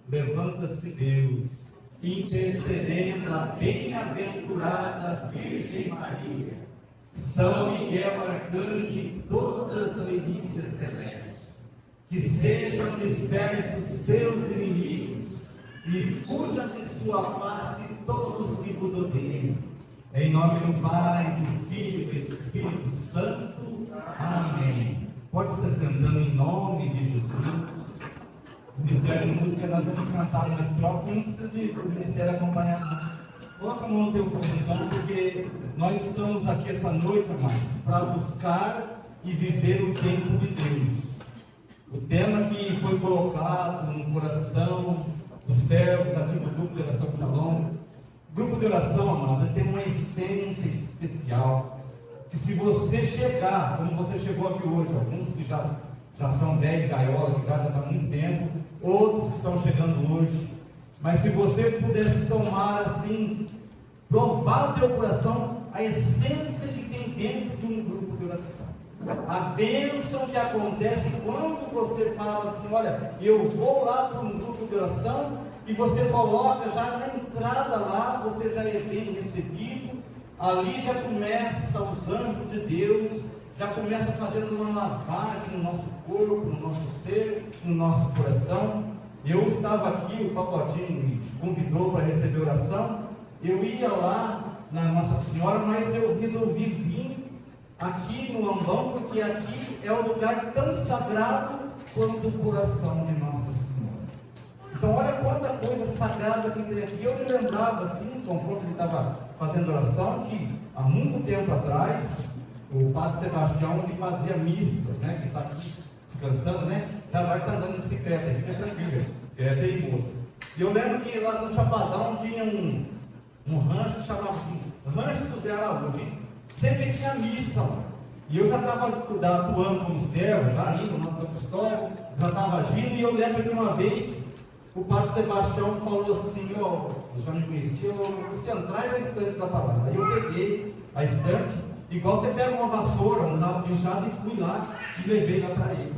levanta-se Deus, intercedendo a bem-aventurada Virgem Maria, São Miguel Arcanjo e todas as milícias celestes, que sejam dispersos seus inimigos e fujam de sua face todos que vos odeiam. Em nome do Pai, do Filho e do Espírito Santo. Amém. Pode se sentando em nome de Jesus. O Ministério de Música, nós vamos cantar uma estrofe, não precisa de o Ministério acompanhar, não. Coloca a mão no teu coração, porque nós estamos aqui essa noite, amados, para buscar e viver o tempo de Deus. O tema que foi colocado no coração dos servos aqui do grupo de oração Shalom. O grupo de oração, amados, tem uma essência especial, que se você chegar, como você chegou aqui hoje, alguns que já são velhos de gaiola, que já está há muito tempo, outros que estão chegando hoje, mas se você pudesse tomar assim, provar no teu coração a essência de quem dentro de um grupo de oração, a bênção que acontece quando você fala assim: olha, eu vou lá para um grupo de oração, e você coloca já na entrada lá, você já é bem recebido, ali já começa os anjos de Deus, já começa fazendo uma lavagem no nosso corpo, no nosso ser, no nosso coração. Eu estava aqui, o Pacotinho me convidou para receber oração, eu ia lá na Nossa Senhora, mas eu resolvi vir aqui no Ambão, porque aqui é o lugar tão sagrado quanto o coração de Nossa Senhora. Então olha quanta coisa sagrada que tem aqui. Eu me lembrava assim, conforme ele estava fazendo oração, que há muito tempo atrás, o Padre Sebastião, ele fazia missas, né? Que está aqui descansando, né? Já vai estar andando de bicicleta, fica tranquilo, é teimoso. E eu lembro que lá no Chapadão tinha um rancho que chamava assim, Rancho do Zé Araújo. Sempre tinha missa lá. E eu já estava atuando como servo, já indo na São Cristóvão, já estava agindo, e eu lembro que uma vez o Padre Sebastião falou assim: ó, eu já me conhecia, você traz a estante da palavra. Aí eu peguei a estante, igual você pega uma vassoura, um rabo de enxada, e fui lá e levei lá para ele.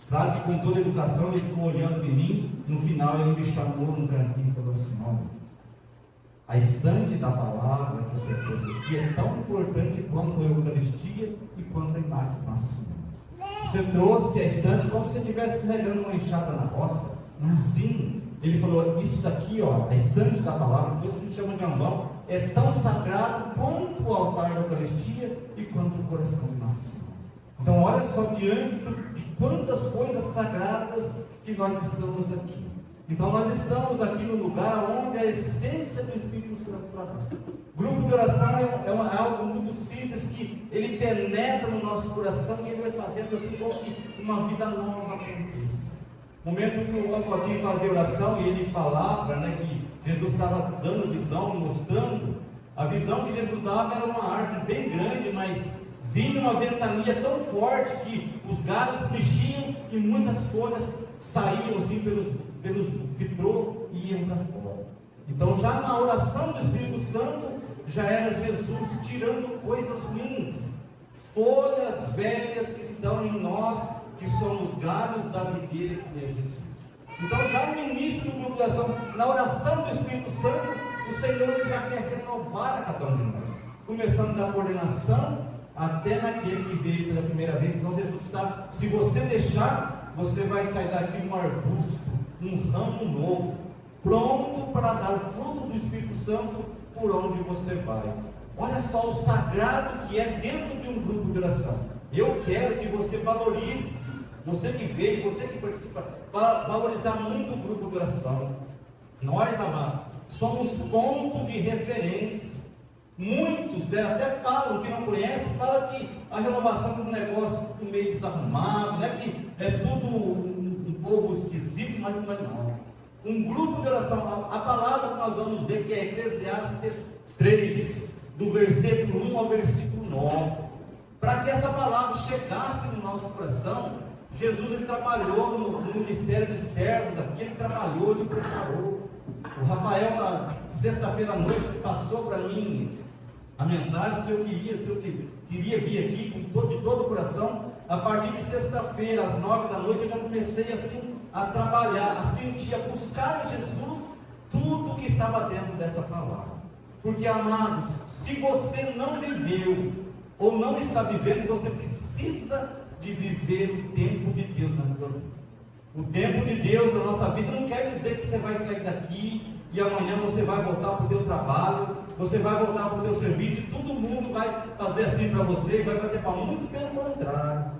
Claro que com toda a educação ele ficou olhando de mim. No final ele me chamou num cantinho e falou assim: olha, a estante da palavra que você trouxe aqui é tão importante quanto a Eucaristia e quanto a imagem de Nossa Senhora. Você trouxe a estante como se você estivesse carregando uma enxada na roça. Não é assim. Ele falou: isso daqui, ó, a estante da palavra, depois a gente chama de ambão, é tão sagrado quanto o altar da Eucaristia e quanto o coração de Nossa Senhora. Então olha só diante de quantas coisas sagradas que nós estamos aqui. Então nós estamos aqui no lugar onde a essência do Espírito Santo trabalha. Grupo de oração é algo muito simples, que ele penetra no nosso coração e ele vai fazendo assim como que uma vida nova aconteça. No momento que o Pacotinho fazia oração e ele falava, né, que Jesus estava dando visão, mostrando, a visão que Jesus dava era uma árvore bem grande, mas vinha uma ventania tão forte que os galhos mexiam e muitas folhas saíam assim pelos vitrô e iam para fora. Então já na oração do Espírito Santo já era Jesus tirando coisas ruins, folhas velhas que estão em nós, que somos galhos da videira que é Jesus. Então já no início do grupo de oração, na oração do Espírito Santo, o Senhor já quer renovar a cada um de nós, começando da coordenação até naquele que veio pela primeira vez. Então Jesus está, se você deixar, você vai sair daqui um arbusto, um ramo novo, pronto para dar fruto do Espírito Santo por onde você vai. Olha só o sagrado que é dentro de um grupo de oração. Eu quero que você valorize, você que veio, você que participa, para valorizar muito o grupo de oração. Nós, amados, somos ponto de referência. Muitos até falam que não conhecem, falam que a renovação é um negócio meio desarrumado, né? Que é tudo um povo esquisito, mas não. Um grupo de oração, a palavra que nós vamos ver, que é Eclesiastes 3, do versículo 1 ao versículo 9. Para que essa palavra chegasse no nosso coração, Jesus ele trabalhou no ministério de servos aqui, ele trabalhou, ele preparou. O Rafael, na sexta-feira à noite, ele passou para mim a mensagem, se eu queria vir aqui de todo o coração. A partir de sexta-feira, às 9 da noite, eu já comecei assim, a trabalhar, a sentir, a buscar em Jesus tudo que estava dentro dessa palavra. Porque, amados, se você não viveu ou não está vivendo, você precisa de viver o tempo de Deus na sua vida. O tempo de Deus na nossa vida não quer dizer que você vai sair daqui e amanhã você vai voltar para o teu trabalho, você vai voltar para o teu serviço e todo mundo vai fazer assim para você e vai bater palma. Muito pelo contrário.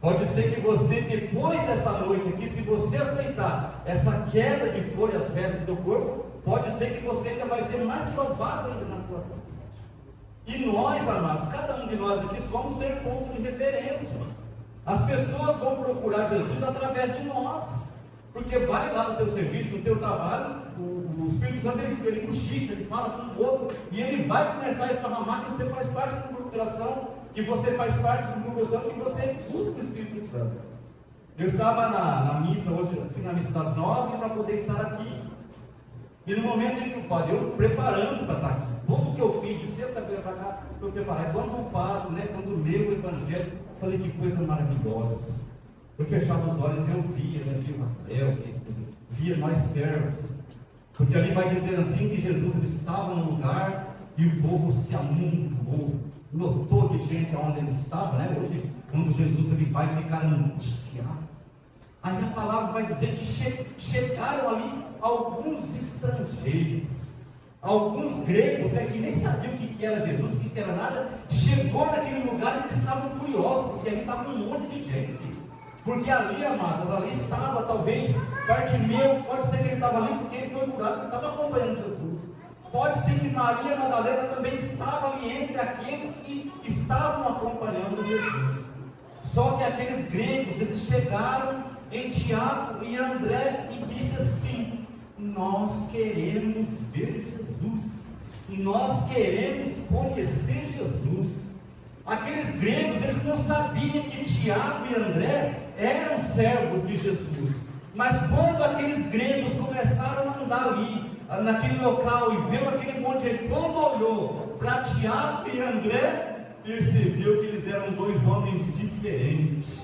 Pode ser que você, depois dessa noite aqui, se você aceitar essa queda de folhas verdes do teu corpo, pode ser que você ainda vai ser mais provado ainda na sua vida. E nós, amados, cada um de nós aqui vamos ser ponto de referência. As pessoas vão procurar Jesus através de nós, porque vai lá no teu serviço, no teu trabalho, o Espírito Santo ele cochicha, ele fala com o outro, e ele vai começar a esparramar que você faz parte do grupo de oração, que você faz parte do grupo de oração, que você busca o Espírito Santo. Eu estava na missa hoje, eu fui na missa das 9 para poder estar aqui, e no momento em que o padre, eu preparando para estar aqui, tudo que eu fiz de sexta-feira para cá, eu preparei. Quando o padre, quando leu o Evangelho, eu falei que coisa maravilhosa. Eu fechava os olhos e eu via, via o Rafael, via nós servos. Porque ali vai dizer assim que Jesus ele estava num lugar e o povo se amontoou, lotou de gente onde ele estava, Hoje, quando Jesus ele vai ficar angustiado. Aí a palavra vai dizer que chegaram ali alguns estrangeiros. Alguns gregos, que nem sabiam o que era Jesus, o que era nada, chegou naquele lugar e eles estavam curiosos, porque ali estava um monte de gente. Porque ali, amados, ali estava talvez Bartimeu, pode ser que ele estava ali porque ele foi curado, ele estava acompanhando Jesus. Pode ser que Maria Madalena também estava ali entre aqueles que estavam acompanhando Jesus. Só que aqueles gregos, eles chegaram em Tiago e André e disse assim: nós queremos ver Jesus, nós queremos conhecer Jesus. Aqueles gregos, eles não sabiam que Tiago e André eram servos de Jesus, mas quando aqueles gregos começaram a andar ali, naquele local, e viu aquele monte de gente, quando olhou para Tiago e André, percebeu que eles eram dois homens diferentes.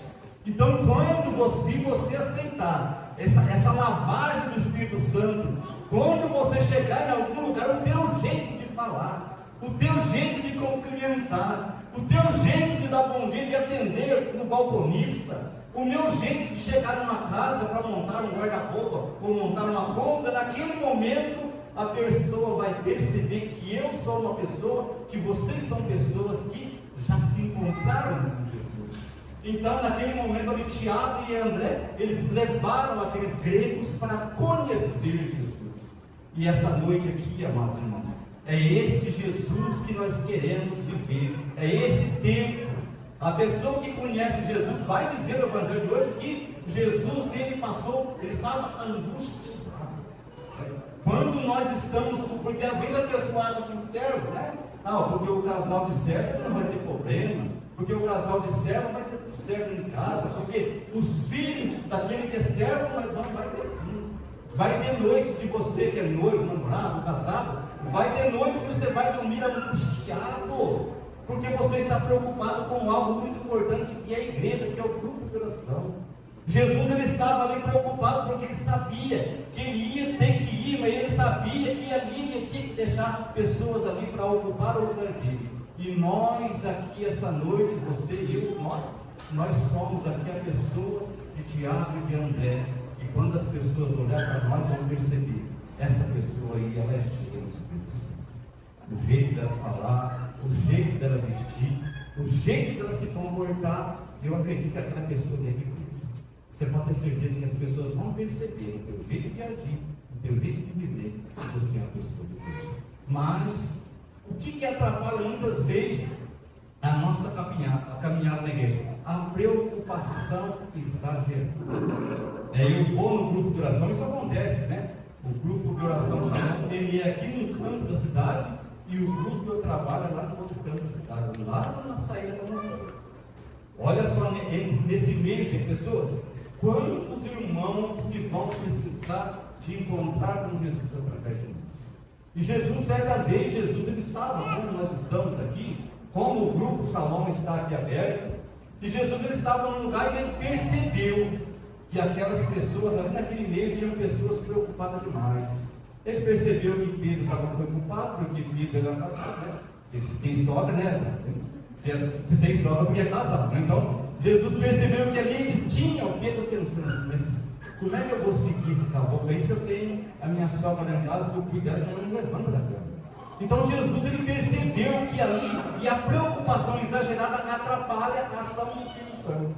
Então, quando você aceitar essa lavagem do Espírito Santo, quando você chegar em algum lugar, o teu jeito de falar, o teu jeito de cumprimentar, o teu jeito de dar bom dia, de atender no balconista, o meu jeito de chegar numa casa para montar um guarda-roupa ou montar uma conta, naquele momento a pessoa vai perceber que eu sou uma pessoa, que vocês são pessoas que já se encontraram com Jesus. Então, naquele momento ali, Tiago e André, eles levaram aqueles gregos para conhecer Jesus. E essa noite aqui, amados irmãos, é esse Jesus que nós queremos viver, é esse tempo. A pessoa que conhece Jesus vai dizer no Evangelho de hoje que Jesus, ele estava angustiado. Quando nós estamos, porque às vezes a pessoa acha que o servo, porque o casal de servo não vai ter problema, porque o casal de servo vai ter servo em casa, porque os filhos daquele que é servo não vai ter sim. Vai ter noites de você que é noivo, namorado, casado, vai ter noites que você vai dormir angustiado, porque você está preocupado com algo muito importante, que é a igreja, que é o grupo de oração. Jesus, ele estava ali preocupado porque ele sabia que ele ia ter que ir, mas ele sabia que ali ele tinha que deixar pessoas ali para ocupar o lugar dele. E nós aqui essa noite, você e eu, nós somos aqui a pessoa de Tiago e de André. E quando as pessoas olharem para nós, vão perceber, essa pessoa aí, ela é cheia do Espírito Santo. O jeito dela falar, o jeito dela vestir, o jeito dela se comportar, eu acredito que aquela pessoa deve vir. Você pode ter certeza que as pessoas vão perceber o teu jeito de agir, o teu jeito de viver, que você é uma pessoa de Deus. Mas o que atrapalha muitas vezes a nossa caminhada na igreja? A preocupação exagerada. Eu vou no grupo de oração, isso acontece, O grupo de oração chamado, ele é aqui no canto da cidade, e o grupo que eu trabalho é lá no outro canto da cidade, lá na saída da montanha. Olha só, nesse meio de pessoas, quantos irmãos que vão precisar de encontrar com Jesus através de nós? E Jesus, certa vez, ele estava, como nós estamos aqui, como o grupo Shalom está aqui aberto, e Jesus ele estava num lugar e ele percebeu que aquelas pessoas, ali naquele meio, tinham pessoas preocupadas demais. Ele percebeu que Pedro estava preocupado, porque Pedro era casado, né? Se tem sogra, né? Se tem sogra, porque é casado, né? Então, Jesus percebeu que ali eles tinham, Pedro pensando assim, mas como é que eu vou seguir esse caboclo aí se eu tenho a minha sogra lá em casa, que eu cuido dela, que ela não levanta da cama? Então Jesus, ele percebeu que ali, e a preocupação exagerada atrapalha a ação do Espírito Santo.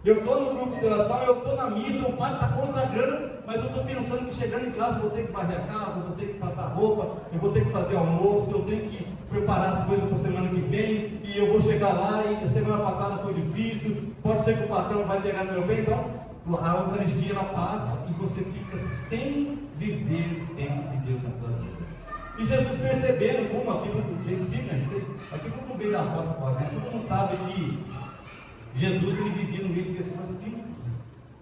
Eu estou no grupo de oração, eu estou na missa, o padre está consagrando, mas eu estou pensando que chegando em casa eu vou ter que varrer a casa, eu vou ter que passar roupa, eu vou ter que fazer almoço, eu tenho que preparar as coisas para a semana que vem, e eu vou chegar lá e a semana passada foi difícil, pode ser que o patrão vai pegar no meu pé, então a Eucaristia ela passa e você fica sem viver o tempo de Deus na tua vida. E Jesus percebendo como aqui, gente, sim, aqui todo mundo veio da roça, todo mundo sabe que Jesus ele vivia no meio de pessoas simples.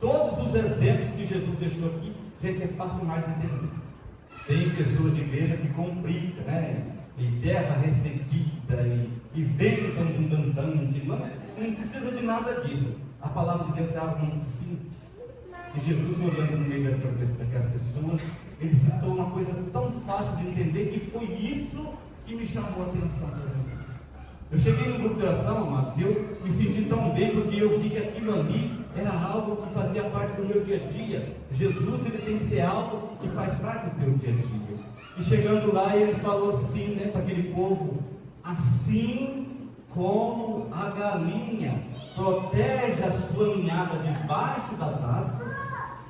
Todos os exemplos que Jesus deixou aqui, gente, é fácil demais de entender. Tem pessoas de igreja que complicam, né? E terra ressequida, e vento abundante, não precisa de nada disso. A palavra de Deus é algo muito simples. E Jesus, olhando no meio daquelas pessoas, ele citou uma coisa tão fácil de entender, que foi isso que me chamou a atenção para Jesus. Eu cheguei no grupo de oração, amados, e eu me senti tão bem, porque eu vi que aquilo ali era algo que fazia parte do meu dia a dia. Jesus, ele tem que ser algo que faz parte do teu dia a dia. E chegando lá, ele falou assim, né, para aquele povo: assim como a galinha protege a sua ninhada debaixo das asas,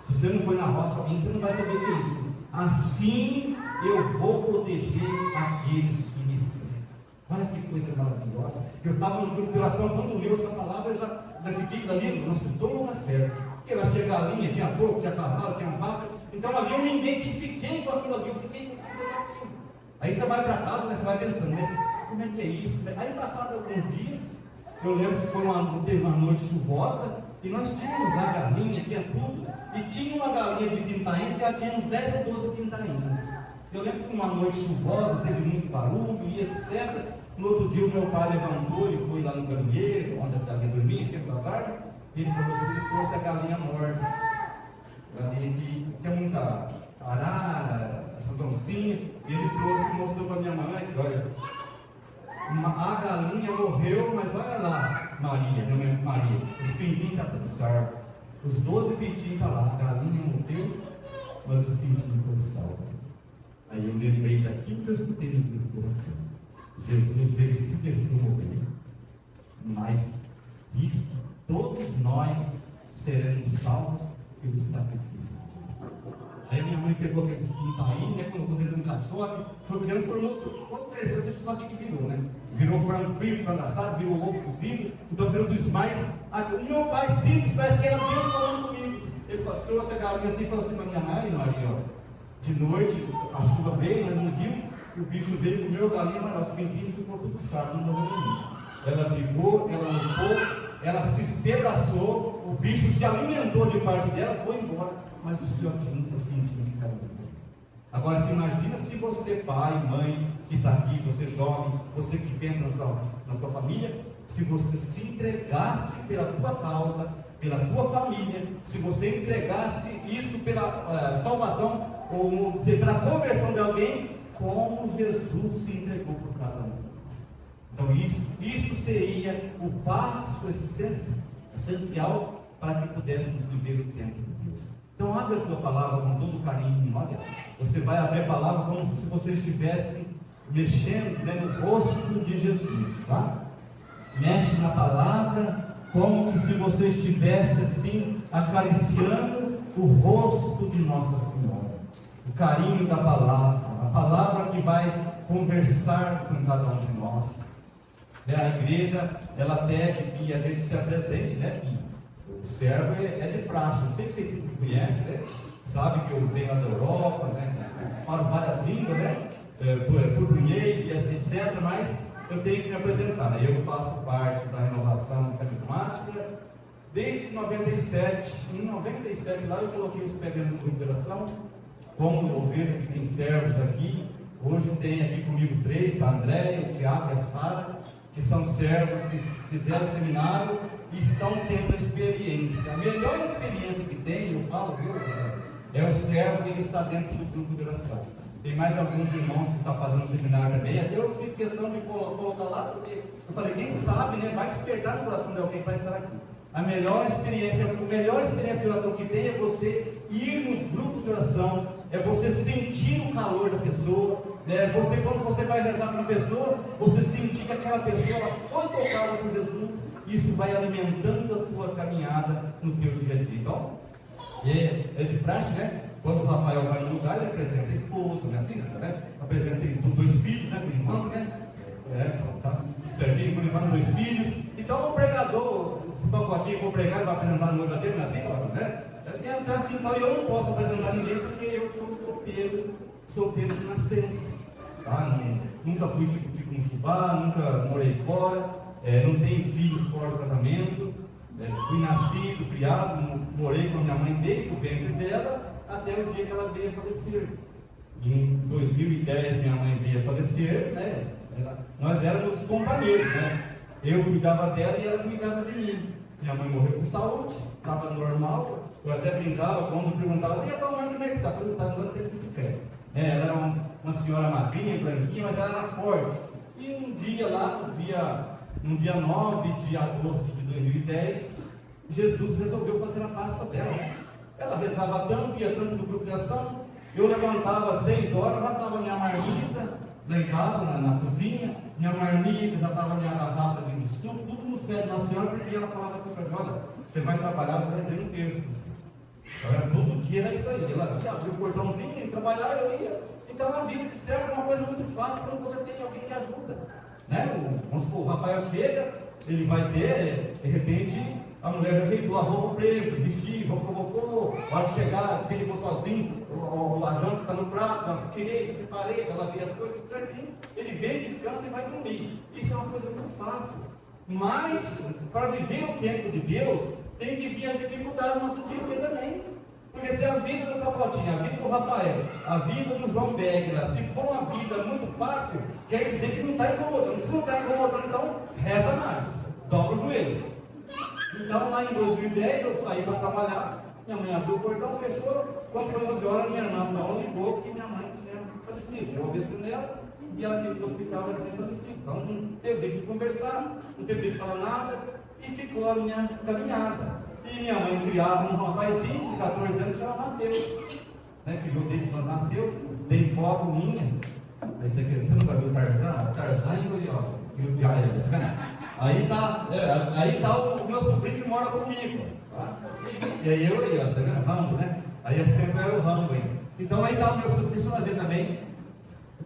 se você não foi na roça ainda, você não vai saber o que é isso. Assim eu vou proteger aqueles que me seguem. Olha que coisa maravilhosa. Eu estava no grupo de oração, quando leu essa palavra, eu já fiquei ali, nossa, estou no lugar certo. Porque lá tinha galinha, tinha porco, tinha cavalo, tinha vaca. Então ali eu me identifiquei com aquilo ali, eu fiquei com aquilo. Aí você vai para casa, né, você vai pensando, mas como é que é isso? Aí passaram alguns dias, eu lembro que teve uma noite chuvosa, e nós tínhamos lá galinha, tinha tudo, e tinha uma galinha de pintainha, e já tinha uns 10 ou 12 pintainhas. Eu lembro que uma noite chuvosa, teve muito barulho, e etc. No outro dia o meu pai levantou e foi lá no galinheiro, onde a galinha dormia, em cima das árvores, e ele falou assim, ele trouxe a galinha morta. Galinha que tinha muita arara, essas oncinhas, e ele trouxe e mostrou para minha mãe, olha, a galinha morreu, mas olha lá, Maria, os pintinhos estão tudo salvos, os 12 pintinhos estão lá, a galinha morreu, mas os pintinhos foram salvos. Aí eu lembrei daquilo que eu escutei no meu coração. Jesus, ele se deixou morrer, mas diz que todos nós seremos salvos pelo sacrifício de Jesus. Aí minha mãe pegou aquele pintainho, né, colocou dentro de um caixote, foi criando, formou outro cresceu, você sabe o que virou, né? Virou frango frito, frango assado, virou ovo cozido, então virou tudo isso mais. O meu pai simples, parece que era Deus falando comigo. Ele trouxe a galinha assim e falou assim para minha mãe, Maria, ó, de noite a chuva veio, mas não viu, o bicho veio, comeu a galinha, mas os pintinhos ficou tudo chato, não morreu nenhum. Ela brigou, ela lutou, ela se espedaçou, o bicho se alimentou de parte dela, foi embora, mas os filhotinhos, os pintinhos ficaram vivos. Agora se imagina se você, pai, mãe, que está aqui, você jovem, você que pensa na tua família, se você se entregasse pela tua causa, pela tua família, se você entregasse isso pela salvação, ou dizer, pela conversão de alguém, como Jesus se entregou por cada um. Então isso seria o passo essencial para que pudéssemos viver o tempo de Deus. Então abre a tua palavra com todo carinho, olha, você vai abrir a palavra como se você estivesse mexendo, né, no rosto de Jesus, tá? Mexe na palavra como que se você estivesse assim acariciando o rosto de Nossa Senhora. O carinho da palavra, a palavra que vai conversar com cada um de nós. A igreja, ela pede que a gente se apresente, né? O servo é de praxe, não sei se você conhece, né? Sabe que eu venho lá da Europa, né? Falo várias línguas, né? Português, etc. Mas eu tenho que me apresentar, né? Eu faço parte da renovação carismática desde 97. Em 97 lá eu coloquei os pés dentro do grupo de oração. Como eu vejo que tem servos aqui, hoje tem aqui comigo 3, tá? André, o Tiago e a Sara, que são servos que fizeram o seminário e estão tendo a experiência. A melhor experiência que falo, viu? É o servo que ele está dentro do grupo de oração. Tem mais alguns irmãos que estão fazendo seminário também. Até eu fiz questão de colocar lá, porque eu falei, quem sabe, né, vai despertar no coração de alguém para estar aqui. A melhor experiência de oração que tem é você ir nos grupos de oração, é você sentir o calor da pessoa, quando você vai rezar com uma pessoa, você sentir que aquela pessoa ela foi tocada por Jesus. Isso vai alimentando a tua caminhada no teu dia a dia. Então, é de praxe, né? Quando o Rafael vai no lugar, ele apresenta a esposa, né? Assim, né? Apresenta 2 filhos, né? Por enquanto, né? Tá certinho, por enquanto 2 filhos. Então o pregador, se o pacotinho for pregar, ele vai apresentar a noiva dele, assim, né? Então, assim, então eu não posso apresentar ninguém porque eu sou solteiro de nascença. Tá? Nunca fui tipo um fubá, nunca morei fora, não tenho filhos fora do casamento. Fui nascido, criado, morei com a minha mãe desde o ventre dela até o dia que ela veio a falecer. Em 2010 minha mãe veio a falecer, né? Nós éramos companheiros, né? Eu cuidava dela e ela cuidava de mim. Minha mãe morreu com saúde, estava normal. Eu até brincava quando perguntava, e a tua mãe como é que está? Eu falei, está andando até de bicicleta. Ela era uma senhora magrinha, branquinha, mas ela era forte. E um dia lá, no dia 9 de agosto de 2010, Jesus resolveu fazer a Páscoa dela. Ela rezava tanto, ia tanto no grupo de oração. Eu levantava às 6 horas, já estava minha marmita lá em casa, na cozinha. Minha marmita, já estava minha garrafa de suco, tudo nos pés da Nossa Senhora, porque ela falava assim para mim, olha, você vai trabalhar, você vai fazer um terço. Todo dia era isso aí. Ela ia abrir o portãozinho, ia trabalhar, eu ia. Então a vida de servo é uma coisa muito fácil quando você tem alguém que ajuda. Né? Vamos supor, o Rafael chega, ele vai ter, de repente, a mulher já ajeitou a roupa para ele, vestiu, colocou, a hora de chegar, se ele for sozinho, a janta está no prato, já tirei, já separei, já lavei as coisas, tudo certinho. Ele vem, descansa e vai dormir. Isso é uma coisa muito fácil. Mas, para viver o tempo de Deus, tem que vir as dificuldades no nosso dia a dia também. Porque se a vida do Capotinho, a vida do Rafael, a vida do João Begla, se for uma vida muito fácil, quer dizer que não está incomodando. Se não está incomodando, então reza mais, dobra o joelho. Então lá em 2010 eu saí para trabalhar, minha mãe abriu o portão, fechou. Quando foi 11 horas, minha irmã não ligou que minha mãe tinha falecido. Eu ouvi isso nela e ela tinha ido no hospital e ela tinha falecido. Então não teve que conversar, não teve que falar nada e ficou a minha caminhada. E minha mãe criava um rapazinho de 14 anos chamado Mateus, né, que eu desde quando nasceu, tem foto minha. Aí você nunca viu o Tarzan? O Tarzan e o Jaya, tá vendo? Aí tá o meu sobrinho que mora comigo. Tá? E aí eu aí, ó, você vendo? Rambo, né? Aí esse tempo era o Rambo aí. Então aí tá o meu sobrinho, deixa eu ver também.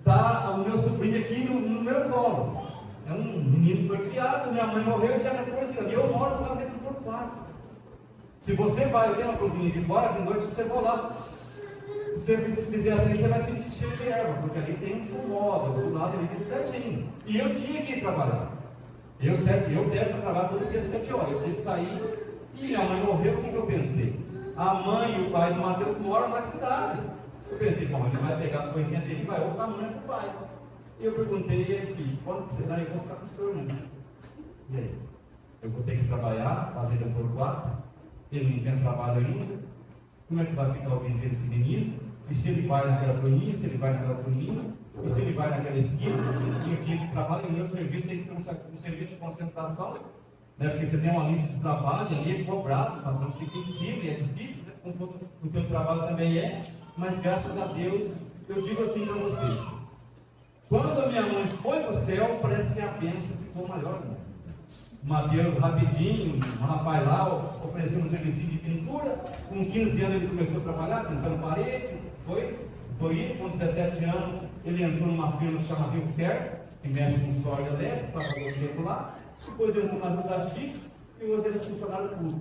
Tá o meu sobrinho aqui no meu colo. É um menino que foi criado, minha mãe morreu e já tinha 14 anos. E eu moro lá dentro do quarto. Se você vai, eu tenho uma cozinha de fora, de noite você for lá. Se você fizer assim, você vai sentir cheiro de erva, porque ali tem um fumóvel, do lado ali tudo certinho. E eu tinha que ir trabalhar. Eu devo trabalhar todo dia às 7 horas. Eu tinha que sair. E minha mãe morreu, o que eu pensei? A mãe e o pai do Mateus moram na cidade. Eu pensei, bom, ele vai pegar as coisinhas dele e vai ou para a mãe ou para o pai. E eu perguntei a ele, filho, quando você dá, eu vou ficar com o senhor, né? E aí? Eu vou ter que trabalhar, fazer dentro do quarto. Ele não tinha trabalho ainda. Como é que vai ficar o bem desse menino? E se ele vai naquela turminha, se ele vai naquela turminha, e se ele vai naquela esquina, e eu tinha que trabalhar, e o meu serviço tem que ser um serviço de concentração, né? Porque você tem uma lista de trabalho, e ali é cobrado, o patrão fica em cima, e é difícil, né? Como o teu trabalho também é, mas graças a Deus, eu digo assim para vocês, quando a minha mãe foi para o céu, parece que a bênção ficou maior, né? Mateus, rapidinho, um rapaz lá, ofereceu um serviço de pintura. Com 15 anos ele começou a trabalhar, pintando parede. Foi indo, com 17 anos, ele entrou numa firma que chama Rio Ferro, que mexe com sólido elétrico, trabalhou um tempo lá. Depois entrou na Rua da Chique e hoje ele é funcionário público.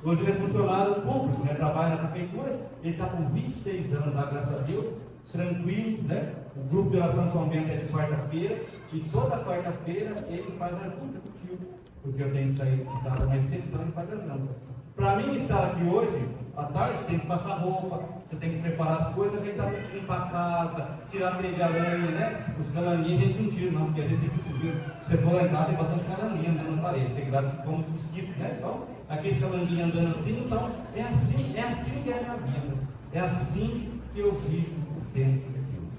Hoje ele é funcionário público, né? Trabalha na prefeitura. Ele está com 26 anos lá, graças a Deus, tranquilo, né? O grupo de oração São Bento é de quarta-feira. E toda quarta-feira ele faz a junta com o tio. porque eu tenho que sair de casa mais cedo, então não faz não. Para mim estar aqui hoje, à tarde, tem que passar roupa, você tem que preparar as coisas, ajeitar, limpar a casa, tirar teia de aranha, né? Os calanguinhos a gente não tira não, porque a gente tem que subir. Se você for lá em casa, tem bastante calanguinho andando na parede, tem que dar como os mosquitos, né? Então, aqueles calanguinhos andando assim, então, é assim que é a minha vida. É assim que eu vivo dentro de Deus.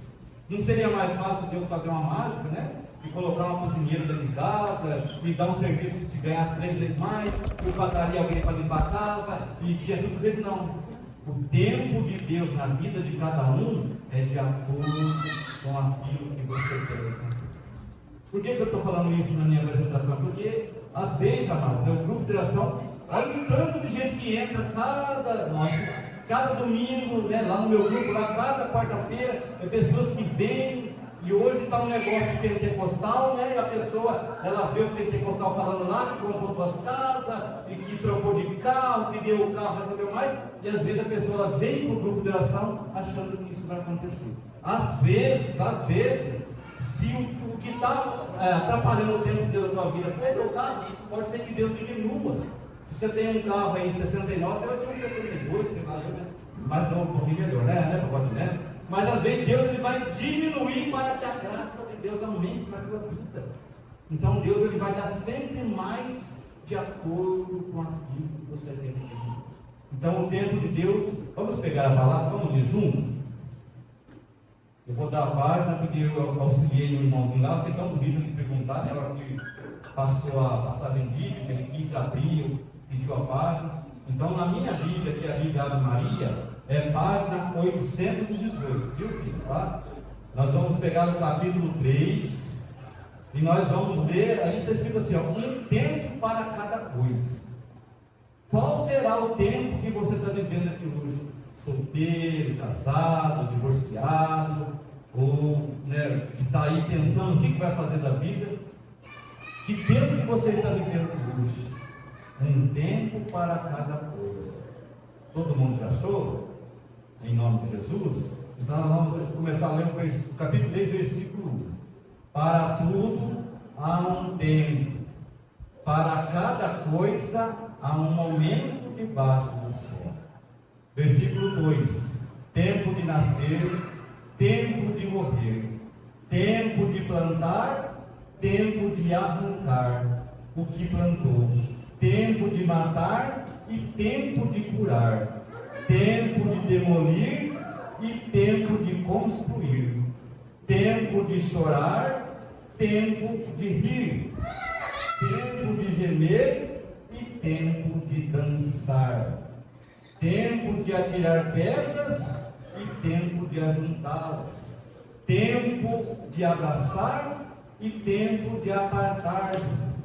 Não seria mais fácil Deus fazer uma mágica, né? E colocar uma cozinheira dentro de casa, e dar um serviço que te ganhasse 3 vezes mais, e pagaria alguém para limpar a casa, e tinha tudo jeito, não. O tempo de Deus na vida de cada um é de acordo com aquilo que você fez. Por que eu estou falando isso na minha apresentação? Porque, às vezes, amados, o grupo de oração, olha o tanto de gente que entra cada domingo, né, lá no meu grupo, lá cada quarta-feira, pessoas que vêm. E hoje está um negócio de pentecostal, né? E a pessoa, ela vê o pentecostal falando lá que comprou 2 casas, e que trocou de carro, que deu o carro, recebeu mais. E às vezes a pessoa ela vem para o grupo de oração achando que isso vai acontecer. Às vezes, se o que está atrapalhando o tempo de Deus na tua vida for o teu carro, pode ser que Deus diminua. Se você tem um carro aí 69, você vai ter um 62, sei lá, né? Mas não, um pouquinho melhor, né? Pacote, né? Mas às vezes Deus ele vai diminuir para que a graça de Deus aumente na tua vida. Então Deus ele vai dar sempre mais de acordo com aquilo que você tem que ter. Então o tempo de Deus, vamos pegar a palavra, vamos ler junto? Eu vou dar a página porque eu auxiliei o irmãozinho lá, achei tão bonito ele perguntar, né? A hora que passou a passagem bíblica, ele quis abrir, pediu a página. Então na minha Bíblia, que é a Bíblia Ave Maria, é página 818, viu filho? Tá? Nós vamos pegar o capítulo 3 e nós vamos ler, aí está escrito assim, ó, um tempo para cada coisa. Qual será o tempo que você está vivendo aqui hoje? Solteiro, casado, divorciado, ou né, que está aí pensando o que vai fazer da vida? Que tempo que você está vivendo hoje? Um tempo para cada coisa. Todo mundo já achou? Em nome de Jesus? Então nós vamos começar a ler o capítulo 3, versículo 1. Para tudo há um tempo, para cada coisa há um momento debaixo do céu. Versículo 2: tempo de nascer, tempo de morrer, tempo de plantar, tempo de arrancar o que plantou, tempo de matar e tempo de curar, tempo de demolir e tempo de construir, tempo de chorar, tempo de rir, tempo de gemer e tempo de dançar, tempo de atirar pedras e tempo de ajuntá-las, tempo de abraçar e tempo de apartar-se,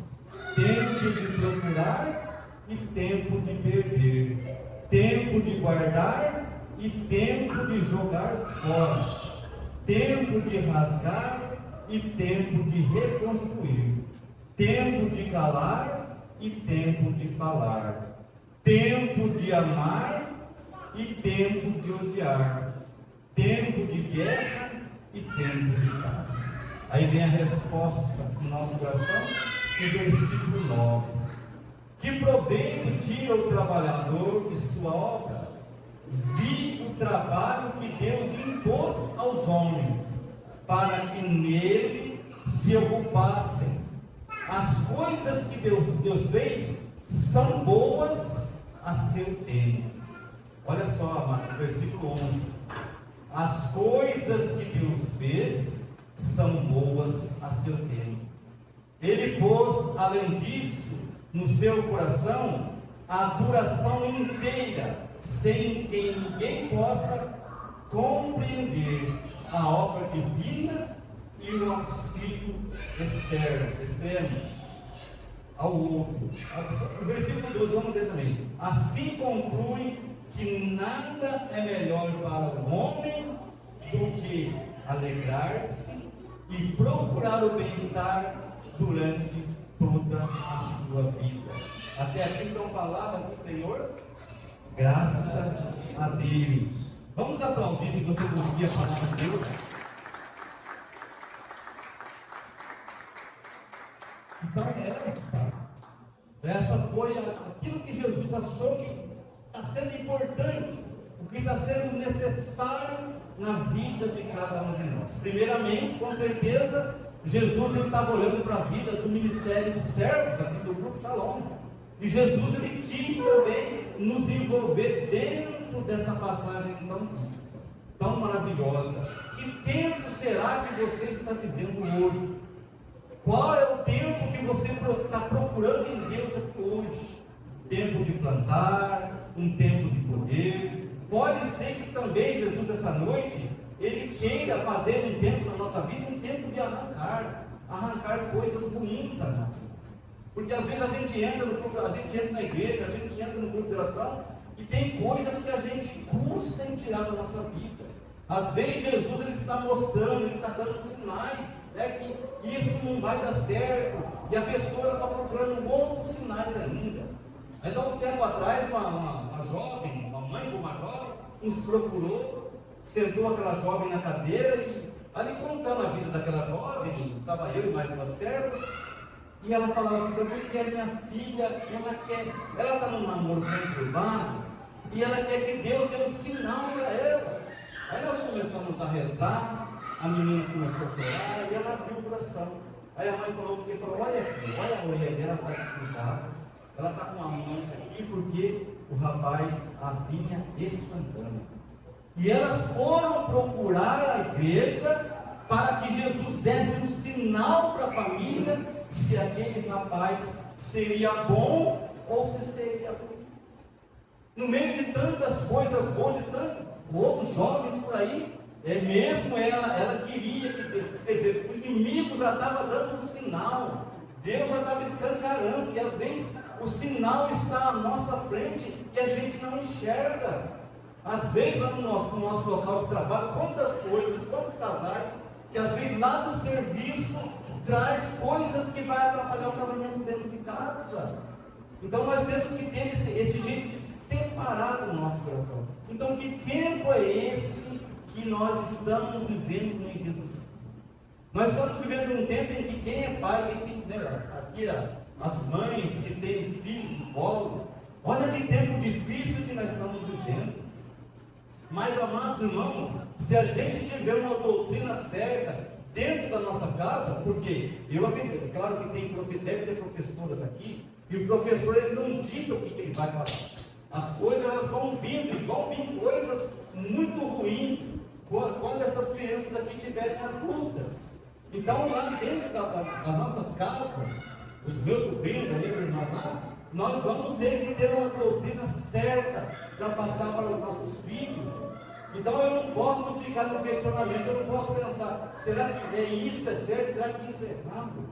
tempo de procurar e tempo de perder, tempo de guardar e tempo de jogar fora, tempo de rasgar e tempo de reconstruir, tempo de calar e tempo de falar, tempo de amar e tempo de odiar, tempo de guerra e tempo de paz. Aí vem a resposta do nosso coração, no versículo 9. Que proveito tira o trabalhador de sua obra? Vi o trabalho que Deus impôs aos homens, para que nele se ocupassem. As coisas que Deus fez são boas a seu tempo. Olha só, amados, versículo 11. As coisas que Deus fez são boas a seu tempo. Ele pôs, além disso, no seu coração, a duração inteira, sem que ninguém possa compreender a obra divina e o auxílio extremo ao outro. O versículo 12, vamos ver também. Assim conclui que nada é melhor para o homem do que alegrar-se e procurar o bem-estar durante toda a sua vida. Até aqui são palavras do Senhor. Graças a Deus. Vamos aplaudir se você conseguir a palavra de Deus. Então essa Essa foi aquilo que Jesus achou que está sendo importante, o que está sendo necessário na vida de cada um de nós. Primeiramente, com certeza, Jesus estava olhando para a vida do ministério de servos aqui do Grupo Shalom. E Jesus ele quis também nos envolver dentro dessa passagem tão maravilhosa. Que tempo será que você está vivendo hoje? Qual é o tempo que você está procurando em Deus aqui hoje? Tempo de plantar, um tempo de colher. Pode ser que também Jesus essa noite, Ele queira fazer um tempo na nossa vida, um tempo de arrancar coisas ruins, amados. Porque às vezes a gente entra na igreja, a gente entra no grupo de oração, e tem coisas que a gente custa em tirar da nossa vida. Às vezes Jesus ele está mostrando, ele está dando sinais, que isso não vai dar certo, e a pessoa está procurando outros sinais ainda. Então, um tempo atrás, uma jovem, uma mãe de uma jovem, nos procurou, sentou aquela jovem na cadeira e ali contando a vida daquela jovem, estava eu e mais duas servas, e ela falava assim, porque a minha filha, ela está num namoro conturbado, e ela quer que Deus dê um sinal para ela. Aí nós começamos a rezar, a menina começou a chorar, e ela abriu o coração. Aí a mãe falou, olha a orelha dela está descuidada, ela está com uma mancha aqui, porque o rapaz a vinha espantando. E elas foram procurar a igreja, para que Jesus desse um sinal para a família, se aquele rapaz seria bom, ou se seria ruim. No meio de tantas coisas boas, de tantos outros jovens por aí, mesmo ela queria, quer dizer, o inimigo já estava dando um sinal, Deus já estava escancarando, e às vezes o sinal está à nossa frente e a gente não enxerga. Às vezes lá no nosso local de trabalho, quantas coisas, quantos casais, que às vezes lá do serviço traz coisas que vai atrapalhar o casamento dentro de casa. Então nós temos que ter esse jeito de separar o nosso coração. Então que tempo é esse que nós estamos vivendo em Jesus? Nós estamos vivendo um tempo em que quem é pai, quem tem, aqui as mães que têm filhos no colo, olha que tempo difícil que nós estamos vivendo. Mas, amados irmãos, se a gente tiver uma doutrina certa dentro da nossa casa, porque eu acredito, claro que deve ter professoras aqui, e o professor ele não dita o que ele vai falar. As coisas elas vão vindo, e vão vir coisas muito ruins quando essas crianças aqui tiverem adultas. Então, lá dentro das nossas casas, os meus sobrinhos, das minhas irmãs lá, nós vamos ter que ter uma doutrina certa para passar para os nossos filhos. Então eu não posso ficar no questionamento, eu não posso pensar, será que isso é certo, será que isso é errado?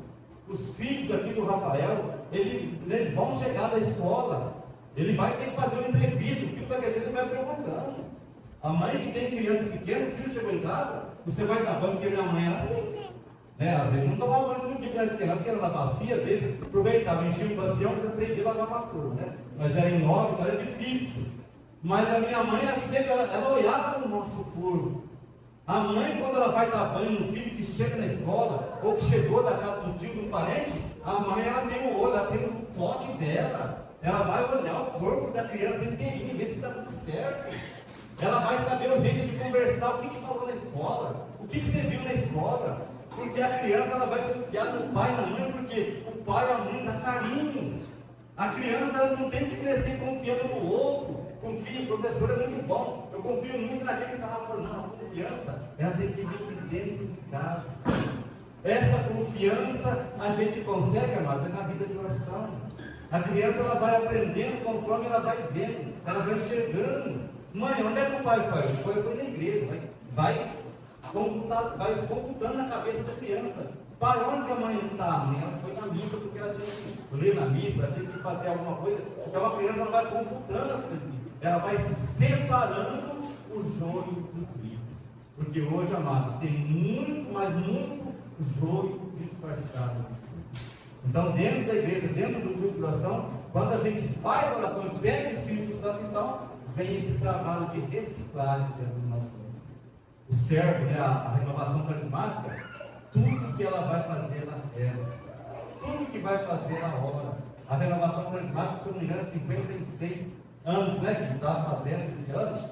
Os filhos aqui do Rafael, eles vão chegar da escola, ele vai ter que fazer uma entrevista, o filho vai crescer, ele vai perguntando. A mãe que tem criança pequena, o filho chegou em casa, você vai dar banho, porque minha mãe era assim. Às vezes não tomava banho no dia que era pequena, porque era na bacia, às vezes aproveitava, enchia o bacião, cada 3 dias lavava tudo, Mas era em 9, então era difícil. Mas a minha mãe, ela olhava no nosso forno. A mãe, quando ela vai dar banho no filho que chega na escola, ou que chegou da casa do tio, de um parente, a mãe, ela tem o olho, ela tem o toque dela. Ela vai olhar o corpo da criança inteirinho, ver se está tudo certo. Ela vai saber o jeito de conversar, o que falou na escola, o que você viu na escola. Porque a criança, ela vai confiar no pai e na mãe, porque o pai e a mãe dão carinho. A criança, ela não tem que crescer confiando no outro. Confia, o professor é muito bom. Eu confio muito naquele que está lá falando. Não, a confiança, ela tem que vir de dentro de casa. Essa confiança a gente consegue, amados, é na vida de oração. A criança, ela vai aprendendo conforme ela vai vendo, ela vai enxergando. Mãe, onde é que o pai foi? O pai foi na igreja, vai computando na cabeça da criança. Para onde que a mãe está? A mãe, ela foi na missa porque ela tinha que ler na missa, ela tinha que fazer alguma coisa. Então a criança, ela vai computando, ela vai separando o joio do trigo. Porque hoje, amados, tem muito, mas muito joio disfarçado. Então, dentro da igreja, dentro do grupo de oração, quando a gente faz a oração e pega o Espírito Santo, então vem esse trabalho de reciclagem dentro do nosso coração. O servo, a renovação carismática, tudo que ela vai fazer, ela reza. Tudo que vai fazer, ela ora. A renovação carismática, se eu não me engano, é 56 anos, né? Que está fazendo esse ano.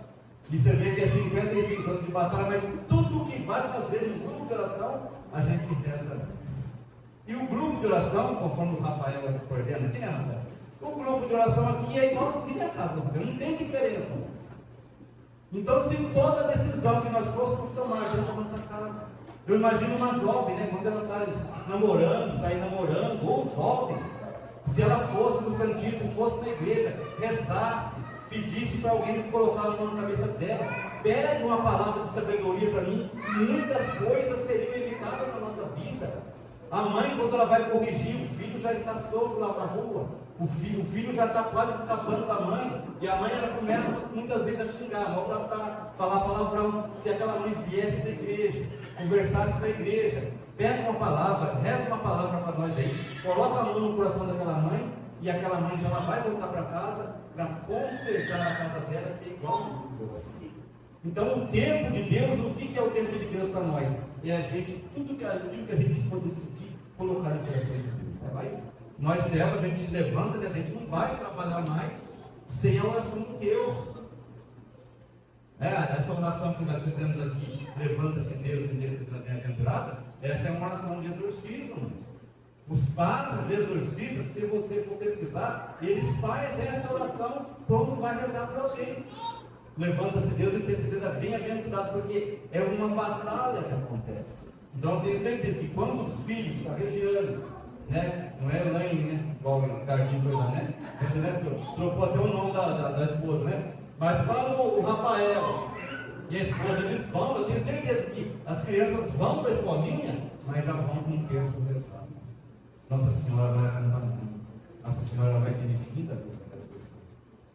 E você vê que é 56 anos de batalha, mas tudo que vai fazer no grupo de oração, a gente reza antes. E o grupo de oração, conforme o Rafael coordena aqui, né, Rafael? O grupo de oração aqui é igualzinho a casa do Rafael, não tem diferença. Então, se toda decisão que nós fôssemos tomar dentro da nossa casa, eu imagino uma jovem, né, quando ela está namorando, está aí namorando, ou jovem, se ela fosse no Santíssimo, fosse na igreja, rezasse, pedisse para alguém colocar a mão na cabeça dela, pede uma palavra de sabedoria para mim, muitas coisas seriam evitadas na nossa vida. A mãe, quando ela vai corrigir, o filho já está solto lá na rua, o filho já está quase escapando da mãe, e a mãe ela começa muitas vezes a xingar, maltratar, falar palavrão. Se aquela mãe viesse da igreja, conversasse com a igreja, pega uma palavra, reza uma palavra para nós aí, coloca a mão no coração daquela mãe, e aquela mãe ela vai voltar para casa para consertar a casa dela, que é igual a Deus. Então, o tempo de Deus, o que é o tempo de Deus para nós? É a gente, tudo que a gente for decidir, colocar em direção de Deus. Mas nós servos, a gente levanta e a gente não vai trabalhar mais sem a oração de Deus. Essa oração que nós fizemos aqui, levanta-se Deus e desce da bem-aventurada, essa é uma oração de exorcismo. Os padres exorcistas, se você for pesquisar, eles fazem essa oração quando vai rezar para alguém. Levanta-se Deus e intercede da bem-aventurado, porque é uma batalha que acontece. Então eu tenho certeza que quando os filhos, está Regiane, né? Não é Elaine, né? Igual o Cardinho coisa, né? Trocou até o nome da esposa, né? Mas quando o Rafael e a esposa eles vão, eu tenho certeza que as crianças vão para a escolinha, mas já vão com um terço rezado. Nossa Senhora vai acompanhando, Nossa Senhora vai dirigindo a vida daquelas pessoas.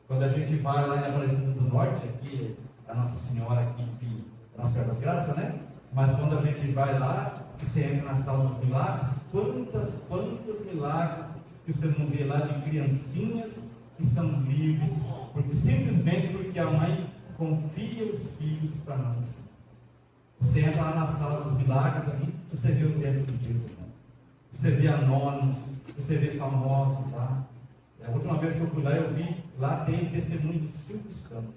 Quando a gente vai lá em Aparecida do Norte, aqui, a Nossa Senhora aqui, Nossa Senhora das Graças, né? Mas quando a gente vai lá, você entra na sala dos milagres, quantos milagres que você não vê lá de criancinhas que são livres, simplesmente porque a mãe confia os filhos para Nossa Senhora. Você entra lá na sala dos milagres ali, você vê o tempo de Deus, né? Você vê anônimos, você vê famosos lá. A última vez que eu fui lá, eu vi, lá tem testemunho do Silvio Santos.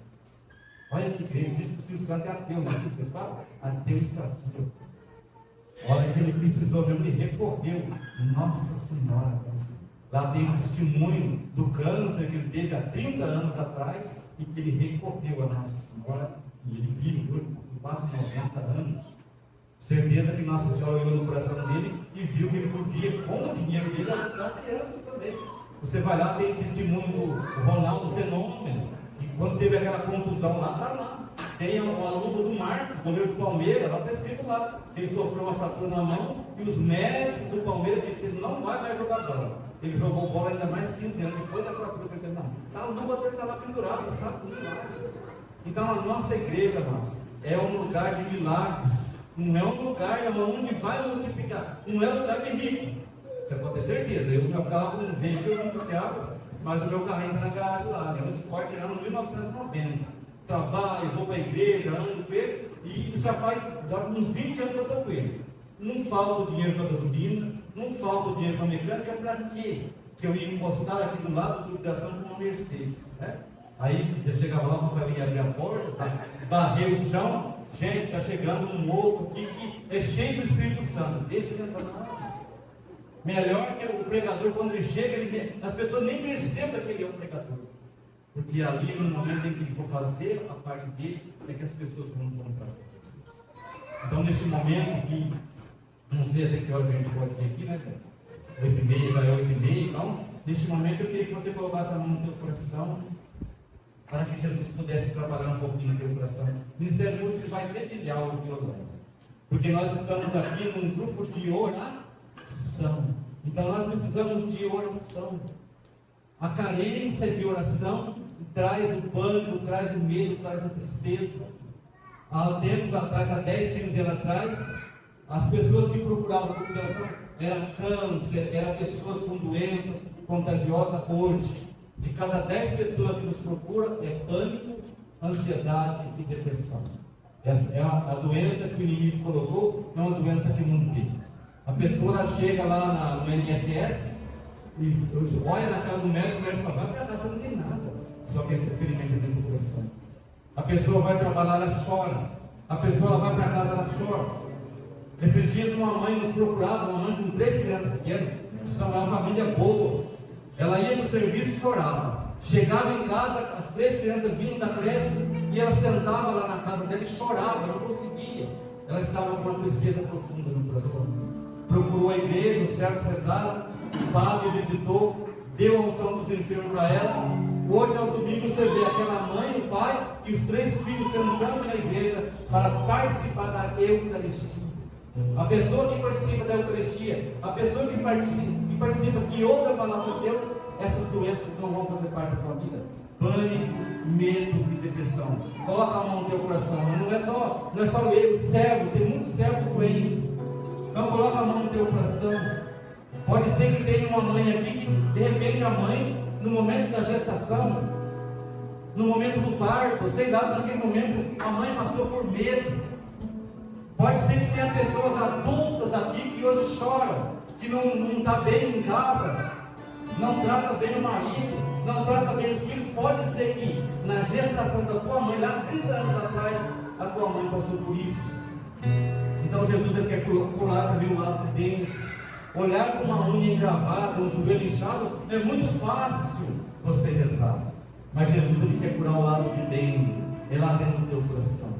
Olha que grande, diz que o Silvio Santos é ateu, não é assim que eles falam? Ateu e satio. Olha que ele precisou mesmo, ele recorreu. Nossa Senhora, lá tem um testemunho do câncer que ele teve há 30 anos atrás e que ele recorreu a Nossa Senhora e ele vive hoje por quase 90 anos. Certeza que Nossa Senhora olhou no coração dele e viu que ele podia, com o dinheiro dele, ajudar crianças também. Você vai lá, tem testemunho do Ronaldo Fenômeno, que quando teve aquela contusão lá, está lá. Tem a luva do Marcos, goleiro do Palmeiras, lá está escrito lá, que ele sofreu uma fratura na mão e os médicos do Palmeiras disseram que ele não vai mais jogar bola. Ele jogou bola ainda mais 15 anos, depois da fratura que ele teve na mão. A luva dele está lá pendurada, sabe dos milagres. Então a nossa igreja, irmãos, é um lugar de milagres. Não é um lugar onde vai multiplicar. Não é um lugar de rico. Você pode ter certeza. O meu carro não veio aqui, eu vim para o Thiago, mas o meu carrinho está na garagem lá. Né? Um Sport ano 1990. Trabalho, vou para a igreja, ando com ele. E já faz uns 20 anos que eu estou com ele. Não falta o dinheiro para gasolina, não falta o dinheiro para mecânica. Para quê? Que eu ia encostar aqui do lado do ligação com uma Mercedes. Né? Aí eu chegava lá, o Rafael ia abrir a porta, barrer o chão. Gente, está chegando um moço aqui que é cheio do Espírito Santo. Deixa ele entrar na água. Melhor que o pregador, quando ele chega, as pessoas nem percebem que ele é um pregador. Porque ali, no momento em que ele for fazer a parte dele, é que as pessoas vão para Jesus. Então, nesse momento que, não sei até que hora que a gente pode ir aqui, né? 8h30, já é 8h30. Então, nesse momento eu queria que você colocasse a mão no teu coração, para que Jesus pudesse trabalhar um pouquinho no teu coração. O Ministério Músico vai dedilhar o violão, porque nós estamos aqui num grupo de oração. Então nós precisamos de oração. A carência de oração traz o pânico, traz o medo, traz a tristeza. Há tempos atrás, há 10, 15 anos atrás, as pessoas que procuravam a oração eram câncer, eram pessoas com doenças contagiosas. Hoje, de cada 10 pessoas que nos procuram, é pânico, ansiedade e depressão. Essa é a doença que o inimigo colocou, não é uma doença que o mundo tem. A pessoa chega lá no INSS e olha na casa do médico, o médico fala, vai para cá, você não tem nada. Só que é ferimento dentro do coração. A pessoa vai trabalhar, ela chora. A pessoa ela vai para casa, ela chora. Esses dias uma mãe nos procurava, uma mãe com 3 crianças pequenas, são uma família boa. Ela ia para o serviço e chorava. Chegava em casa, as 3 crianças vinham da creche e ela sentava lá na casa dela e chorava, não conseguia. Ela estava com uma tristeza profunda no coração. Procurou a igreja, os servos rezaram, o padre visitou, deu a unção dos enfermos para ela. Hoje, aos domingos, você vê aquela mãe, o pai e os 3 filhos sentando na igreja para participar da Eucaristia. A pessoa que participa da Eucaristia, a pessoa que participa, que ouve a palavra de Deus, essas doenças não vão fazer parte da tua vida. Pânico, medo e depressão. Coloca a mão no teu coração. Não é só eu, servos, tem muitos servos doentes. Então coloca a mão no teu coração. Pode ser que tenha uma mãe aqui que de repente a mãe, no momento da gestação, no momento do parto, sei lá, naquele momento a mãe passou por medo. Pode ser que tenha pessoas adultas aqui que hoje choram, que não está bem em casa, não trata bem o marido, não trata bem os filhos. Pode ser que na gestação da tua mãe, lá 30 anos atrás, a tua mãe passou por isso. Então Jesus ele quer curar também o lado de dentro. Olhar com uma unha encravada, um joelho inchado, é muito fácil você rezar. Mas Jesus ele quer curar o lado de dentro, é lá dentro do teu coração.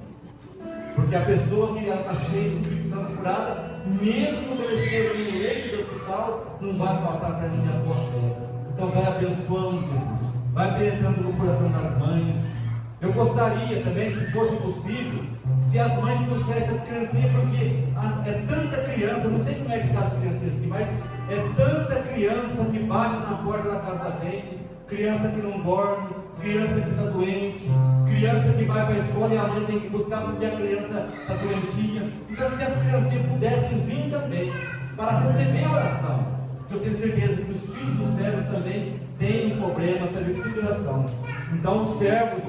Porque a pessoa que ela está cheia do Espírito Santo curada, mesmo quando ela esteja no leito do hospital, não vai faltar para mim a boa fé. Então vai abençoando Jesus, vai penetrando no coração das mães. Eu gostaria também, se fosse possível, se as mães trouxessem as criancinhas, porque é tanta criança, não sei como é que está as crianças aqui, mas é tanta criança que bate na porta da casa da gente, criança que não dorme, criança que está doente, criança que vai para a escola e a mãe tem que buscar porque a criança está doentinha. Então se as criancinhas pudessem vir também para receber a oração, eu tenho certeza que os filhos dos servos também têm problemas, também precisam de oração. Então os servos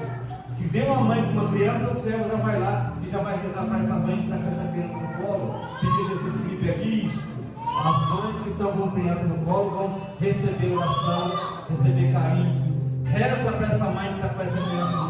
que vê uma mãe com uma criança, o servo já vai lá e já vai rezar para essa mãe que está com essa criança no colo, porque Jesus Felipe é isso. As mães que estão com criança no colo vão receber oração, receber carinho. Reza para essa mãe que está com essa criança no